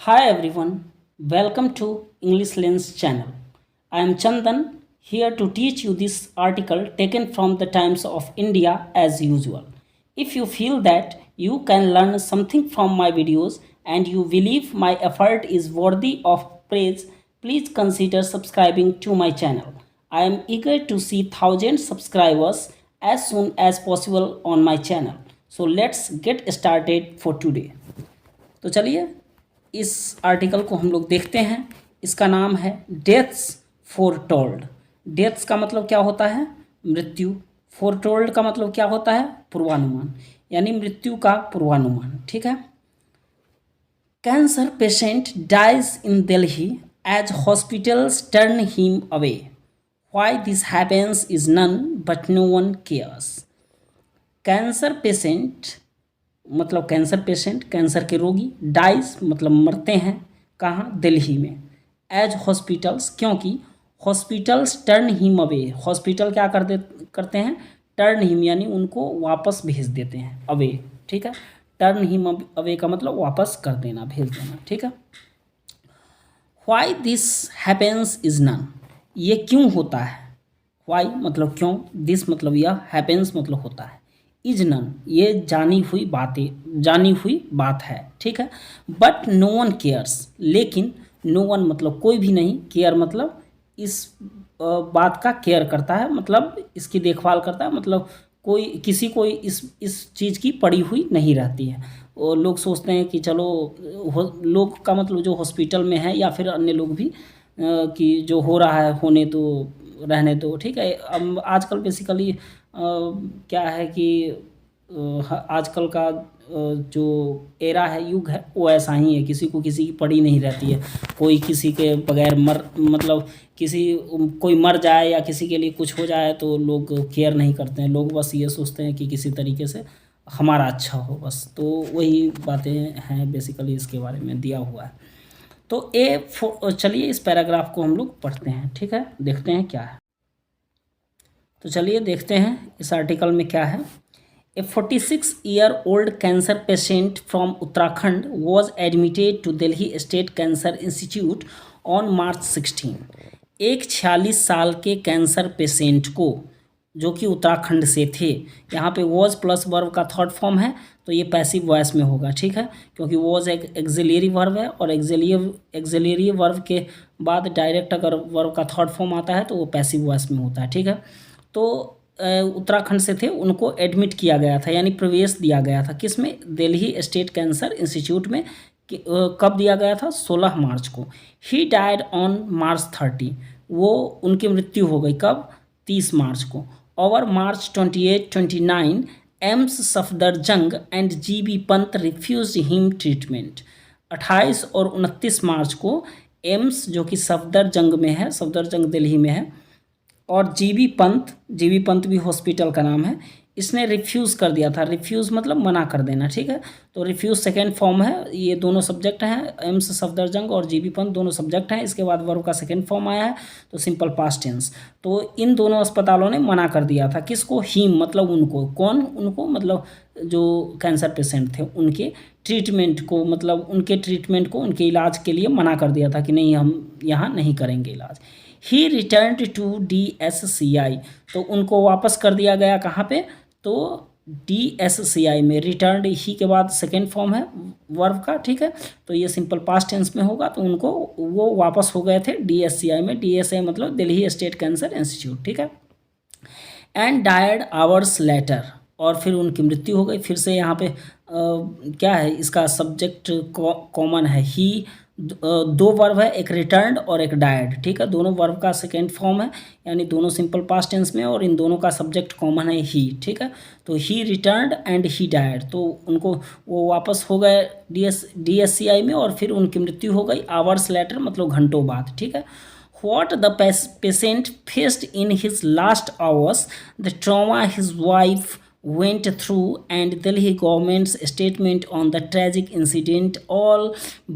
Hi everyone, welcome to English Lens channel. I am Chandan here to teach you this article taken from the Times of India as usual. If you feel that you can learn something from my videos and you believe my effort is worthy of praise, please consider subscribing to my channel. I am eager to see thousands subscribers as soon as possible on my channel. So let's get started for today. तो चलिए इस article को हम लोग देखते हैं। इसका नाम है डेथ्स फोरटोल्ड। डेथ्स का मतलब क्या होता है? मृत्यु। फोरटोल्ड का मतलब क्या होता है? पूर्वानुमान, यानी मृत्यु का पूर्वानुमान। ठीक है। Cancer patient dies in Delhi as hospitals turn him away. Why this happens is none but no one cares. Cancer patient मतलब कैंसर के रोगी, डाइज मतलब मरते हैं, कहाँ? दिल्ली में। एज हॉस्पिटल्स, क्योंकि hospitals turn him away. Hospital क्या करते हैं? टर्न हिम यानी उनको वापस भेज देते हैं। अवे, ठीक है। टर्न हिम अवे का मतलब वापस कर देना, भेज देना। ठीक है। Why this happens is none. ये क्यों होता है? व्हाई मतलब क्यों, दिस मतलब यह, हैपेंस मतलब होता है, इज नन ये जानी हुई बात है। ठीक है। बट नो वन केयर्स, लेकिन नो वन मतलब कोई भी नहीं, केयर मतलब इस बात का केयर करता है, मतलब इसकी देखभाल करता है, मतलब कोई किसी को इस चीज़ की पड़ी हुई नहीं रहती है। और लोग सोचते हैं कि चलो, लोग का मतलब जो हॉस्पिटल में है या फिर अन्य लोग भी कि जो हो रहा है होने तो रहने दो। ठीक है। अब आजकल बेसिकली क्या है कि आजकल का जो एरा है, युग है, वो ऐसा ही है, किसी को किसी की पड़ी नहीं रहती है। कोई किसी के बगैर मतलब कोई मर जाए या किसी के लिए कुछ हो जाए तो लोग केयर नहीं करते हैं। लोग बस ये सोचते हैं कि किसी तरीके से हमारा अच्छा हो, बस। तो वही बातें हैं बेसिकली, इसके बारे में दिया हुआ है। तो चलिए इस पैराग्राफ को हम लोग पढ़ते हैं। ठीक है, देखते हैं क्या है। तो चलिए देखते हैं इस आर्टिकल में क्या है। A 46-year-old cancer patient from Uttarakhand was admitted to Delhi state cancer institute on March 16। एक 46 साल के कैंसर पेशेंट को, जो कि उत्तराखंड से थे, यहाँ पे वॉज प्लस वर्ब का थर्ड फॉर्म है, तो ये पैसिव वॉइस में होगा। ठीक है, क्योंकि वॉज एक एक्सिलरी वर्ब है और एक्सिलरी वर्ब के बाद डायरेक्ट अगर वर्ब का थर्ड फॉर्म आता है तो वो पैसिव वॉइस में होता है। ठीक है। तो उत्तराखंड से थे, उनको एडमिट किया गया था, यानी प्रवेश दिया गया था। किस में? दिल्ली स्टेट कैंसर इंस्टीट्यूट में। कब दिया गया था? 16 मार्च को। He died on March 30। वो उनकी मृत्यु हो गई कब? 30 मार्च को। Over March 28-29 AIIMS Safdarjung and GB Pant refuse him treatment. 28 और 29 मार्च को एम्स, जो कि सफदरजंग में है, सफदरजंग दिल्ली में है, और जीबी पंत भी हॉस्पिटल का नाम है, इसने रिफ्यूज़ कर दिया था। रिफ्यूज़ मतलब मना कर देना। ठीक है। तो रिफ्यूज़ सेकेंड फॉर्म है, ये दोनों सब्जेक्ट हैं, एम्स सफदरजंग और जीबी पंत दोनों सब्जेक्ट हैं। इसके बाद वर्ब का सेकेंड फॉर्म आया है, तो सिंपल पास्ट टेंस। तो इन दोनों अस्पतालों ने मना कर दिया था। किसको? हिम मतलब उनको। कौन? उनको मतलब जो कैंसर पेशेंट थे उनके ट्रीटमेंट को, मतलब उनके इलाज के लिए मना कर दिया था कि नहीं, हम यहाँ नहीं करेंगे इलाज। ही रिटर्न टू DSCI, तो उनको वापस कर दिया गया। कहाँ पे? तो DSCI में। रिटर्न ही के बाद सेकेंड फॉर्म है वर्ब का। ठीक है। तो ये सिंपल पास्ट टेंस में होगा, तो उनको वो वापस हो गए थे DSCI में। DSCI मतलब दिल्ली स्टेट कैंसर इंस्टीट्यूट। ठीक है। एंड डायड आवर्स लेटर, और फिर उनकी मृत्यु हो गई। फिर से यहाँ पे क्या है, इसका सब्जेक्ट कॉमन है। ही दो वर्ब है, एक रिटर्न्ड और एक डायड। ठीक है। दोनों वर्ब का सेकेंड फॉर्म है, यानी दोनों सिंपल पास्ट टेंस में, और इन दोनों का सब्जेक्ट कॉमन है ही। ठीक है। तो he returned and he died, तो उनको वो वापस हो गए DSCI में, और फिर उनकी मृत्यु हो गई आवर्स लेटर मतलब घंटों बाद। ठीक है। What the patient faced in his last hours, the trauma his wife went through, and Delhi government's statement on the tragic incident all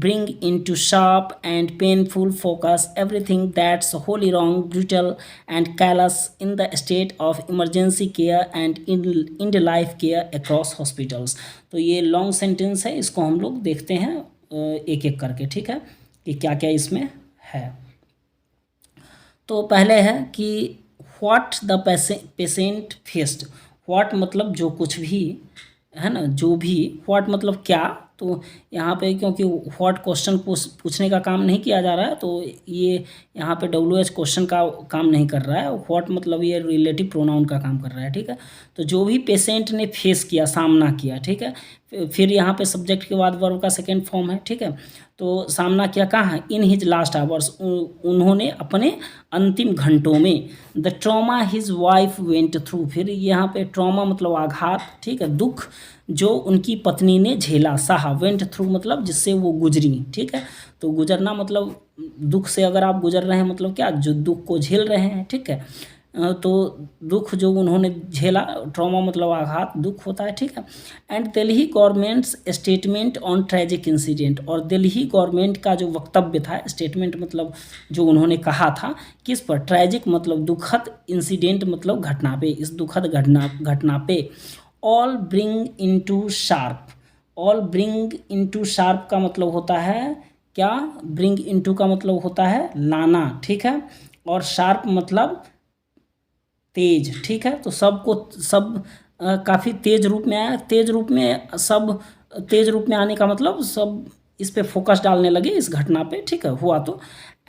bring into sharp and painful focus everything that's wholly wrong, brutal and callous in the state of emergency care and in the life care across hospitals। तो ये long sentence है, इसको हम लोग देखते हैं एक एक करके, ठीक है, कि क्या क्या इसमें है। तो पहले है कि what the patient faced. What मतलब जो कुछ भी है ना, जो भी। व्हाट मतलब क्या। तो यहाँ पे क्योंकि व्हाट क्वेश्चन पूछने का काम नहीं किया जा रहा है, तो ये यहाँ पे WH क्वेश्चन का काम नहीं कर रहा है। व्हाट मतलब ये रिलेटिव प्रोनाउन का काम कर रहा है, ठीक है। तो जो भी पेशेंट ने फेस किया, सामना किया, ठीक है। फिर यहाँ पे सब्जेक्ट के बाद वर्ब का सेकेंड फॉर्म है, ठीक है। तो सामना किया कहाँ है, इन हिज लास्ट आवर्स, उन्होंने अपने अंतिम घंटों में। The trauma his wife went through, फिर यहाँ पे ट्रॉमा मतलब आघात, ठीक है, दुख जो उनकी पत्नी ने झेला, सहा। वेंट थ्रू मतलब जिससे वो गुजरी, ठीक है। तो गुजरना मतलब दुख से अगर आप गुजर रहे हैं मतलब क्या, जो दुख को झेल रहे हैं, ठीक है। तो दुख जो उन्होंने झेला, ट्रॉमा मतलब आघात, दुख होता है, ठीक है। And Delhi governments statement on tragic incident, और दिल्ली गवर्नमेंट का जो वक्तव्य था, स्टेटमेंट मतलब जो उन्होंने कहा था, किस पर, ट्रेजिक मतलब दुखद, इंसिडेंट मतलब घटना पे, इस दुखद घटना पे। All bring into sharp, all bring into sharp का मतलब होता है क्या, ब्रिंग इनटू का मतलब होता है लाना, ठीक है। और शार्प मतलब तेज, ठीक है। तो सबको सब काफ़ी तेज रूप में आया, तेज रूप में, सब तेज रूप में आने का मतलब सब इस पे फोकस डालने लगे, इस घटना पे, ठीक है, हुआ तो।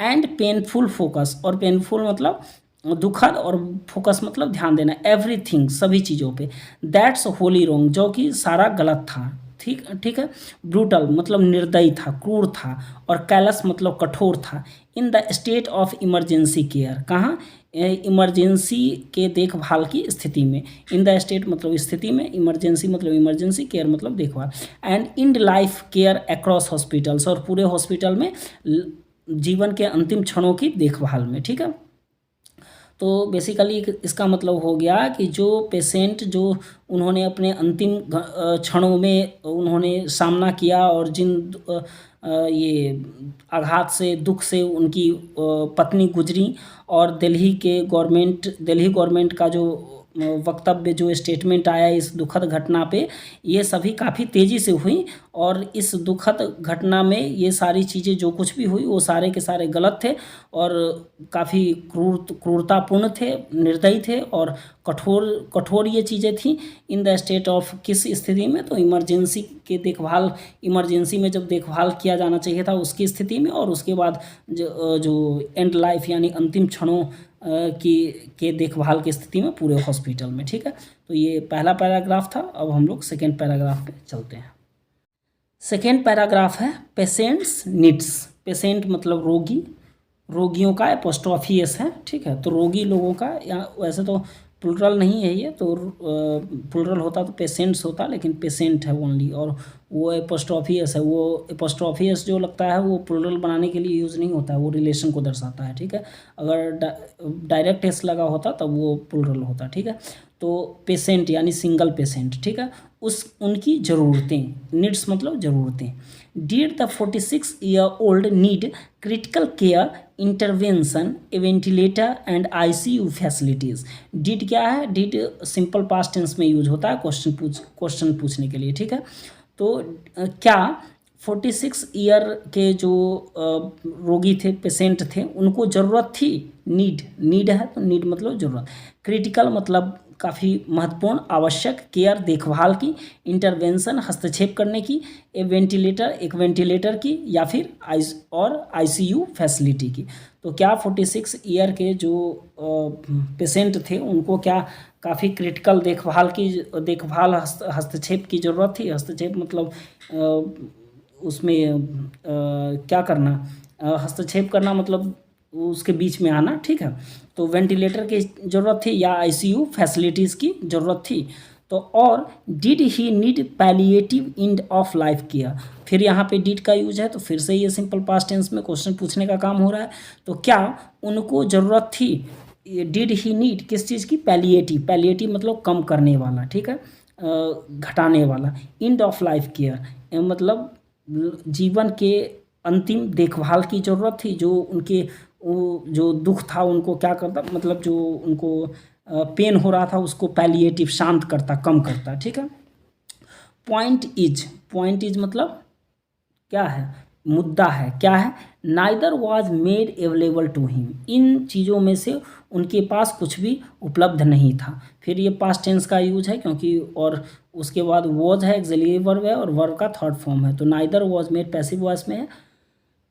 एंड पेनफुल फोकस, और पेनफुल मतलब दुखद, और फोकस मतलब ध्यान देना, एवरीथिंग सभी चीज़ों पे। दैट्स होली रॉन्ग, जो कि सारा गलत था, ठीक ठीक है। ब्रूटल मतलब निर्दयी था, क्रूर था, और कैलस मतलब कठोर था। In the state of emergency care, कहाँ, इमरजेंसी के देखभाल की स्थिति में। इन द स्टेट मतलब स्थिति में, इमरजेंसी मतलब इमरजेंसी, केयर मतलब देखभाल। And in life care across hospitals, और पूरे हॉस्पिटल में जीवन के अंतिम क्षणों की देखभाल में, ठीक है। तो बेसिकली इसका मतलब हो गया कि जो पेशेंट, जो उन्होंने अपने अंतिम क्षणों में उन्होंने सामना किया, और जिन ये आघात से, दुख से उनकी पत्नी गुजरी, और दिल्ली गवर्नमेंट का जो वक्तव्य, जो स्टेटमेंट आया इस दुखद घटना पे, ये सभी काफ़ी तेज़ी से हुई। और इस दुखद घटना में ये सारी चीज़ें जो कुछ भी हुई वो सारे के सारे गलत थे, और काफ़ी क्रूरतापूर्ण थे, निर्दयी थे, और कठोर ये चीज़ें थी। इन द स्टेट ऑफ, किस स्थिति में, तो इमरजेंसी के देखभाल, इमरजेंसी में जब देखभाल किया जाना चाहिए था उसकी स्थिति में, और उसके बाद जो एंड लाइफ यानी अंतिम क्षणों के देखभाल की स्थिति में पूरे हॉस्पिटल में, ठीक है। तो ये पहला पैराग्राफ था। अब हम लोग सेकेंड पैराग्राफ पे चलते हैं। सेकेंड पैराग्राफ है पेशेंट्स नीड्स। पेशेंट मतलब रोगी, रोगियों का एपोस्ट्रोफी एस है, ठीक है। तो रोगी लोगों का, या वैसे तो प्लुरल नहीं है ये, तो प्लुरल होता तो पेशेंट्स होता, लेकिन पेशेंट है ओनली, और वो एपोस्ट्रोफी एस है। वो एपोस्ट्रोफी एस जो लगता है वो प्लुरल बनाने के लिए यूज़ नहीं होता है, वो रिलेशन को दर्शाता है, ठीक है। अगर डायरेक्ट एस लगा होता तब वो प्लुरल होता, ठीक है। तो पेशेंट यानी सिंगल पेशेंट, ठीक है, उनकी ज़रूरतें, नीड्स मतलब ज़रूरतें। Did the 46-year-old need critical care, intervention, A ventilator and ICU facilities. Did क्या है, डिड सिंपल पास्ट टेंस में यूज होता है क्वेश्चन पूछने के लिए, ठीक है। तो क्या 46 ईयर के जो रोगी थे, पेशेंट थे, उनको ज़रूरत थी, नीड है तो नीड मतलब ज़रूरत, क्रिटिकल मतलब काफ़ी महत्वपूर्ण, आवश्यक, केयर देखभाल की, इंटरवेंशन हस्तक्षेप करने की, एक वेंटिलेटर की, या फिर ICU फैसिलिटी की। तो क्या 46 ईयर के जो पेशेंट थे उनको क्या काफ़ी क्रिटिकल देखभाल हस्तक्षेप की ज़रूरत थी। हस्तक्षेप मतलब उसमें क्या करना, हस्तक्षेप करना मतलब उसके बीच में आना, ठीक है। तो वेंटिलेटर की ज़रूरत थी या ICU फैसिलिटीज़ की ज़रूरत थी। तो और did he need palliative end of life care, फिर यहाँ पे डिड का यूज है, तो फिर से ये सिंपल पास्ट टेंस में क्वेश्चन पूछने का काम हो रहा है। तो क्या उनको ज़रूरत थी, डिड ही नीड किस चीज़ की, पैलिएटिव मतलब कम करने वाला, ठीक है, घटाने वाला। एंड ऑफ लाइफ केयर मतलब जीवन के अंतिम देखभाल की ज़रूरत थी, जो उनके जो दुख था उनको क्या करता, मतलब जो उनको पेन हो रहा था उसको पैलिएटिव शांत करता, कम करता, ठीक है। पॉइंट इज मतलब क्या है, मुद्दा है, क्या है, neither was made available to him, इन चीज़ों में से उनके पास कुछ भी उपलब्ध नहीं था। फिर ये पास्ट टेंस का यूज है क्योंकि, और उसके बाद वॉज है, एक्सिलरी वर्ब है, और वर्ब का थर्ड फॉर्म है। तो neither was made passive voice में है,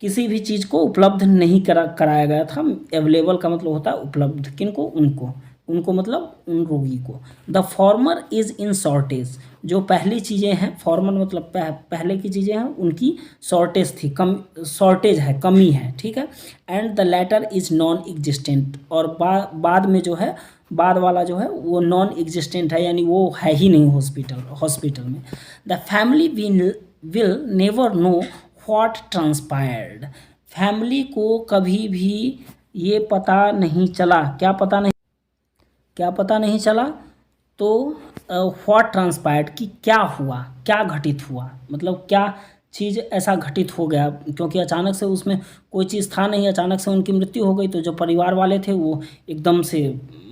किसी भी चीज़ को उपलब्ध नहीं कराया गया था। अवेलेबल का मतलब होता है उपलब्ध, किनको, उनको, उनको मतलब उन रोगी को। The former is in shortage, जो पहली चीज़ें हैं, फॉर्मर मतलब पहले की चीज़ें हैं, उनकी शॉर्टेज थी, कम, शॉर्टेज है, कमी है, ठीक है। And the latter is non existent, और बाद में जो है, बाद वाला जो है वो नॉन एग्जिस्टेंट है, यानी वो है ही नहीं हॉस्पिटल में। The family will never know what transpired, family को कभी भी ये पता नहीं चला, क्या पता नहीं चला, तो व्हाट ट्रांसपायर्ड, कि क्या हुआ, क्या घटित हुआ, मतलब क्या चीज़ ऐसा घटित हो गया, क्योंकि अचानक से उसमें कोई चीज़ था नहीं, अचानक से उनकी मृत्यु हो गई, तो जो परिवार वाले थे वो एकदम से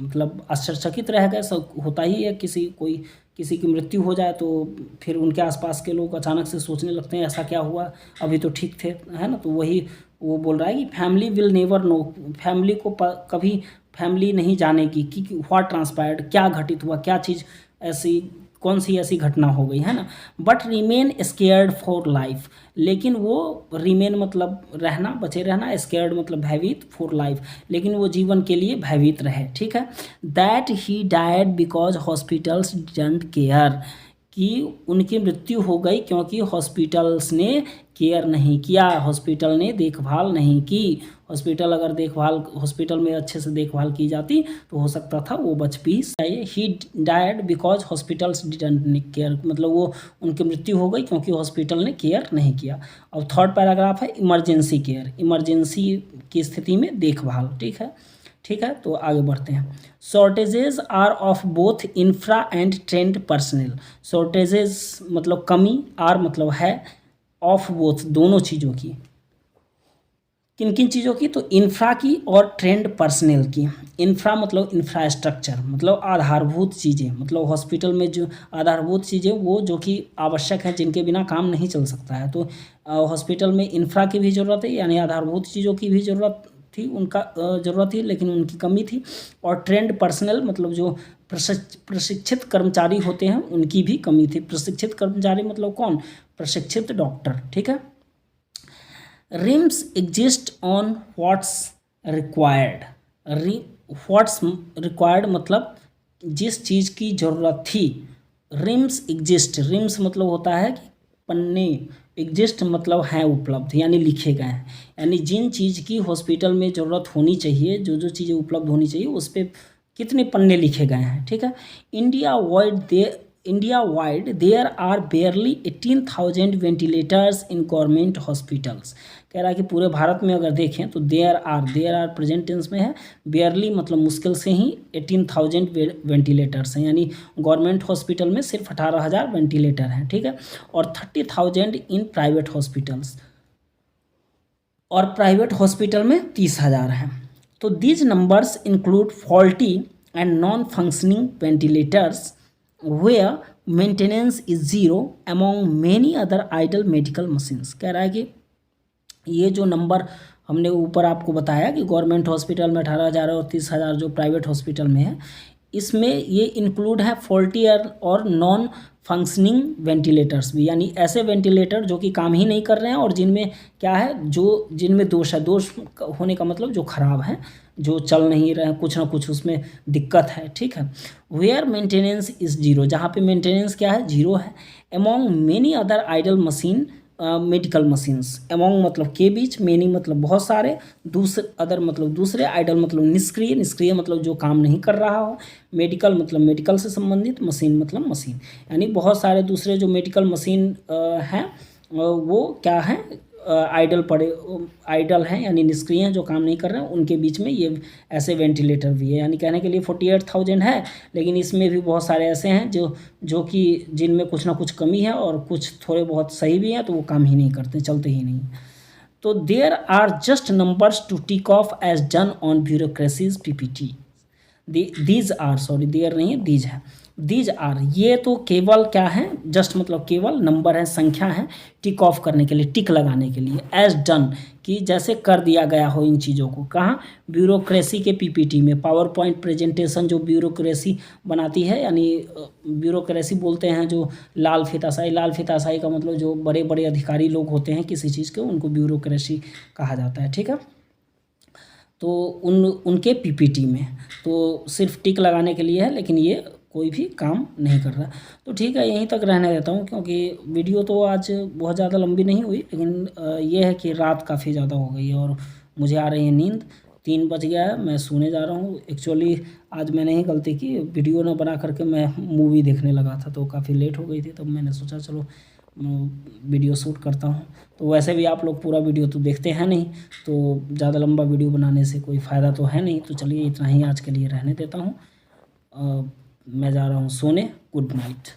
मतलब आश्चर्यचकित रह गए। सब होता ही है, किसी की मृत्यु हो जाए तो फिर उनके आसपास के लोग अचानक से सोचने लगते हैं ऐसा क्या हुआ, अभी तो ठीक थे, है ना। तो वही वो बोल रहा है कि family will never know, family को कभी फैमिली नहीं जानेगी कि व्हाट ट्रांसपायर्ड, क्या घटित हुआ, क्या चीज़ ऐसी, कौन सी ऐसी घटना हो गई, है ना। But remain scared for life, लेकिन वो रिमेन मतलब रहना, बचे रहना, स्केयर्ड मतलब भयभीत, फॉर लाइफ, लेकिन वो जीवन के लिए भयभीत रहे, ठीक है। That he died because hospitals didn't care, कि उनकी मृत्यु हो गई क्योंकि हॉस्पिटल्स ने केयर नहीं किया, हॉस्पिटल ने देखभाल नहीं की। हॉस्पिटल अगर हॉस्पिटल में अच्छे से देखभाल की जाती तो हो सकता था वो बच भी जाए। He died because hospitals didn't care, मतलब वो उनकी मृत्यु हो गई क्योंकि हॉस्पिटल ने केयर नहीं किया। अब थर्ड पैराग्राफ है इमरजेंसी केयर, इमरजेंसी की स्थिति में देखभाल, ठीक है। तो आगे बढ़ते हैं। Shortages are of both infra and trained personnel, shortages मतलब कमी, आर मतलब है, ऑफ बोथ दोनों चीज़ों की, किन किन चीज़ों की, तो इंफ्रा की और ट्रेंड पर्सनल की। इंफ्रा मतलब इंफ्रास्ट्रक्चर, मतलब आधारभूत चीज़ें, मतलब हॉस्पिटल में जो आधारभूत चीज़ें वो जो कि आवश्यक हैं, जिनके बिना काम नहीं चल सकता है। तो हॉस्पिटल में इंफ्रा की भी ज़रूरत है, यानी आधारभूत चीज़ों की भी ज़रूरत थी, उनका ज़रूरत थी, लेकिन उनकी कमी थी। और ट्रेंड पर्सनल मतलब जो प्रशिक्षित कर्मचारी होते हैं उनकी भी कमी थी। प्रशिक्षित कर्मचारी मतलब कौन, प्रशिक्षित डॉक्टर, ठीक है। RIMS exist on what's required, what's required मतलब जिस चीज़ की ज़रूरत थी। रिम्स एग्जिस्ट, रिम्स मतलब होता है कि पन्ने, एग्जिस्ट मतलब हैं उपलब्ध, यानी लिखे गए हैं, यानी जिन चीज़ की हॉस्पिटल में ज़रूरत होनी चाहिए, जो जो चीज़ें उपलब्ध होनी चाहिए उस पर कितने पन्ने लिखे गए हैं, ठीक है। India wide there are barely 18,000 ventilators in government hospitals, कह रहा है कि पूरे भारत में अगर देखें तो देयर आर प्रेजेंट टेंस में है, बेयरली मतलब मुश्किल से ही 18,000 वेंटिलेटर्स हैं, यानी गवर्नमेंट हॉस्पिटल में सिर्फ 18,000 वेंटिलेटर हैं, ठीक है। और 30,000 इन प्राइवेट हॉस्पिटल्स, और प्राइवेट हॉस्पिटल में 30,000 हैं। तो these numbers include faulty and non functioning ventilators where maintenance is zero among many other idle medical machines, कह रहा है कि ये जो नंबर हमने ऊपर आपको बताया कि गवर्नमेंट हॉस्पिटल में 18,000 और 30,000 जो प्राइवेट हॉस्पिटल में है, इसमें ये इंक्लूड है फॉल्टी और नॉन फंक्शनिंग वेंटिलेटर्स भी, यानी ऐसे वेंटिलेटर जो कि काम ही नहीं कर रहे हैं और जिनमें क्या है, जो जिनमें दोष है, दोष होने का मतलब जो खराब है, जो चल नहीं रहे हैं, कुछ ना कुछ उसमें दिक्कत है, ठीक है। वेयर मेंटेनेंस इज़ जीरो, जहाँ पे मेंटेनेंस क्या है, जीरो है। Among many other idle machine medical machines, among मतलब के बीच, मेनी मतलब बहुत सारे, दूसरे अदर मतलब दूसरे, आइडल मतलब निष्क्रिय मतलब जो काम नहीं कर रहा हो, मेडिकल मतलब मेडिकल से संबंधित, मशीन मतलब मशीन, यानी बहुत सारे दूसरे जो मेडिकल मशीन हैं वो क्या है, आइडल हैं, यानी निष्क्रिय हैं, जो काम नहीं कर रहे हैं, उनके बीच में ये ऐसे वेंटिलेटर भी है। यानी कहने के लिए 48,000 है, लेकिन इसमें भी बहुत सारे ऐसे हैं जो कि जिनमें कुछ ना कुछ कमी है और कुछ थोड़े बहुत सही भी हैं, तो वो काम ही नहीं करते, चलते ही नहीं। तो there are just numbers to tick off as done on bureaucracies PPT। These are, sorry there नहीं है, दीज है। दीज आर, ये तो केवल क्या है, जस्ट मतलब केवल नंबर है, संख्या है, टिक ऑफ करने के लिए, टिक लगाने के लिए। एज डन, कि जैसे कर दिया गया हो इन चीज़ों को। कहाँ? ब्यूरोक्रेसी के पीपीटी में। पावर पॉइंट प्रेजेंटेशन जो ब्यूरोक्रेसी बनाती है, यानी ब्यूरोक्रेसी बोलते हैं जो लाल फीताशाही, लाल फीताशाही का मतलब जो बड़े बड़े अधिकारी लोग होते हैं किसी चीज़ के, उनको ब्यूरोक्रेसी कहा जाता है। ठीक है, तो उनके पीपीटी में तो सिर्फ टिक लगाने के लिए है, लेकिन ये कोई भी काम नहीं कर रहा। तो ठीक है, यहीं तक रहने देता हूँ, क्योंकि वीडियो तो आज बहुत ज़्यादा लंबी नहीं हुई, लेकिन ये है कि रात काफ़ी ज़्यादा हो गई है और मुझे आ रही है नींद। 3 बज गया है, मैं सोने जा रहा हूँ। एक्चुअली आज मैंने ही गलती की, वीडियो ना बना करके मैं मूवी देखने लगा था, तो काफ़ी लेट हो गई थी, तब मैंने सोचा चलो वीडियो शूट करता हूँ। तो वैसे भी आप लोग पूरा वीडियो तो देखते हैं नहीं, तो ज़्यादा लंबा वीडियो बनाने से कोई फ़ायदा तो है नहीं। तो चलिए इतना ही आज के लिए रहने देता हूँ। मैं जा रहा हूँ सोने। Good night.